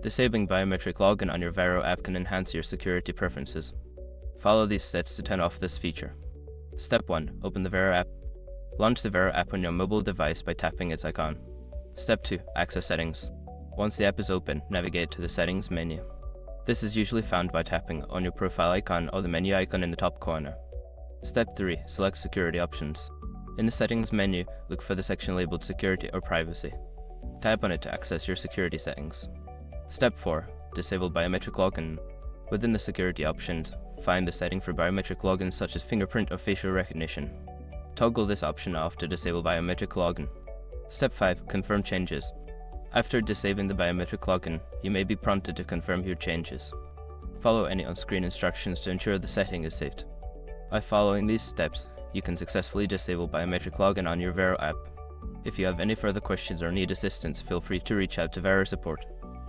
Disabling biometric login on your Varo app can enhance your security preferences. Follow these steps to turn off this feature. Step 1. Open the Varo app. Launch the Varo app on your mobile device by tapping its icon. Step 2. Access settings. Once the app is open, navigate to the settings menu. This is usually found by tapping on your profile icon or the menu icon in the top corner. Step 3. Select security options. In the settings menu, look for the section labeled security or privacy. Tap on it to access your security settings. Step 4. Disable biometric login. Within the security options, find the setting for biometric logins such as fingerprint or facial recognition. Toggle this option off to disable biometric login. Step 5. Confirm changes. After disabling the biometric login, you may be prompted to confirm your changes. Follow any on-screen instructions to ensure the setting is saved. By following these steps, you can successfully disable biometric login on your Varo app. If you have any further questions or need assistance, feel free to reach out to Varo support.